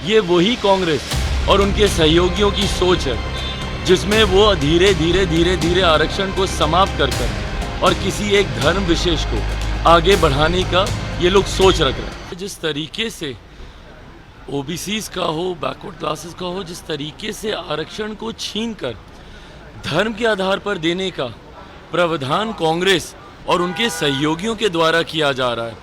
ये वही कांग्रेस और उनके सहयोगियों की सोच है जिसमें वो धीरे धीरे आरक्षण को समाप्त कर और किसी एक धर्म विशेष को आगे बढ़ाने का ये लोग सोच रख रहे हैं। जिस तरीके से ओबीसीज का हो, बैकवर्ड क्लासेस का हो, जिस तरीके से आरक्षण को छीनकर धर्म के आधार पर देने का प्रावधान कांग्रेस और उनके सहयोगियों के द्वारा किया जा रहा है।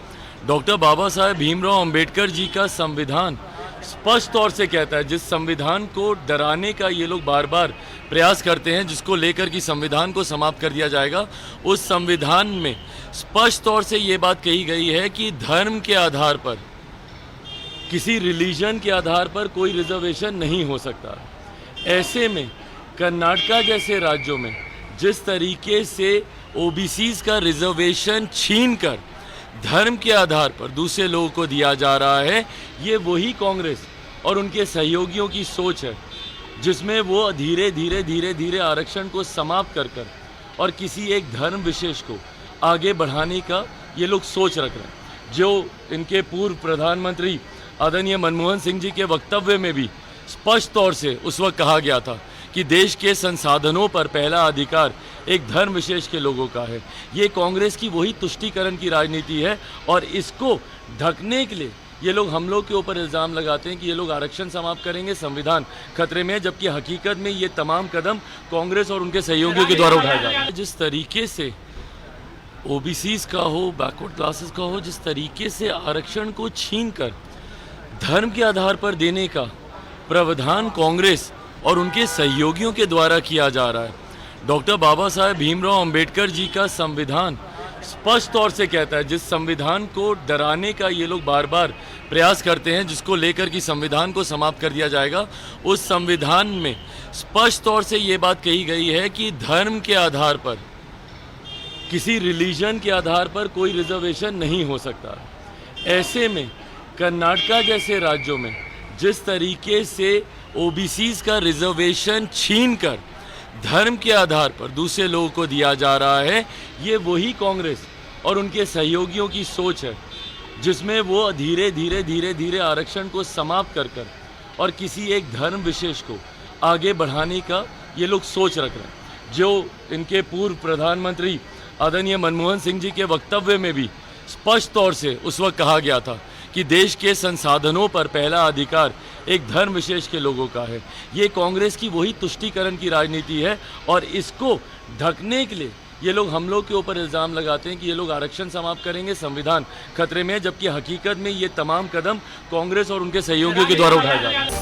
डॉक्टर बाबा साहेब भीमराव अंबेडकर जी का संविधान स्पष्ट तौर से कहता है, जिस संविधान को डराने का ये लोग बार बार प्रयास करते हैं, जिसको लेकर कि संविधान को समाप्त कर दिया जाएगा, उस संविधान में स्पष्ट तौर से ये बात कही गई है कि धर्म के आधार पर, किसी रिलीजन के आधार पर कोई रिजर्वेशन नहीं हो सकता। ऐसे में कर्नाटका जैसे राज्यों में जिस तरीके से ओबीसीज का रिजर्वेशन छीनकर धर्म के आधार पर दूसरे लोगों को दिया जा रहा है, ये वही कांग्रेस और उनके सहयोगियों की सोच है जिसमें वो धीरे धीरे आरक्षण को समाप्त कर और किसी एक धर्म विशेष को आगे बढ़ाने का ये लोग सोच रख रहे हैं। जो इनके पूर्व प्रधानमंत्री आदरणीय मनमोहन सिंह जी के वक्तव्य में भी स्पष्ट तौर से उस वक्त कहा गया था कि देश के संसाधनों पर पहला अधिकार एक धर्म विशेष के लोगों का है। ये कांग्रेस की वही तुष्टीकरण की राजनीति है और इसको ढकने के लिए ये लोग हम लोग के ऊपर इल्ज़ाम लगाते हैं कि ये लोग आरक्षण समाप्त करेंगे, संविधान खतरे में है, जबकि हकीकत में ये तमाम कदम कांग्रेस और उनके सहयोगियों के द्वारा उठाए जा रहे हैं। जिस तरीके से ओबीसीज का हो, बैकवर्ड क्लासेस का हो, जिस तरीके से आरक्षण को छीनकर धर्म के आधार पर देने का प्रावधान कांग्रेस और उनके सहयोगियों के द्वारा किया जा रहा है। डॉक्टर बाबा साहेब भीमराव अंबेडकर जी का संविधान स्पष्ट तौर से कहता है, जिस संविधान को डराने का ये लोग बार बार प्रयास करते हैं, जिसको लेकर कि संविधान को समाप्त कर दिया जाएगा, उस संविधान में स्पष्ट तौर से ये बात कही गई है कि धर्म के आधार पर, किसी रिलीजन के आधार पर कोई रिजर्वेशन नहीं हो सकता। ऐसे में कर्नाटका जैसे राज्यों में जिस तरीके से ओबीसीज का रिजर्वेशन छीनकर धर्म के आधार पर दूसरे लोगों को दिया जा रहा है, ये वही कांग्रेस और उनके सहयोगियों की सोच है जिसमें वो धीरे धीरे आरक्षण को समाप्त कर और किसी एक धर्म विशेष को आगे बढ़ाने का ये लोग सोच रख रहे हैं। जो इनके पूर्व प्रधानमंत्री आदरणीय मनमोहन सिंह जी के वक्तव्य में भी स्पष्ट तौर से उस वक्त कहा गया था कि देश के संसाधनों पर पहला अधिकार एक धर्म विशेष के लोगों का है। ये कांग्रेस की वही तुष्टीकरण की राजनीति है और इसको ढकने के लिए ये लोग हम लोग के ऊपर इल्ज़ाम लगाते हैं कि ये लोग आरक्षण समाप्त करेंगे, संविधान खतरे में है, जबकि हकीकत में ये तमाम कदम कांग्रेस और उनके सहयोगियों के द्वारा उठाए जा रहे हैं।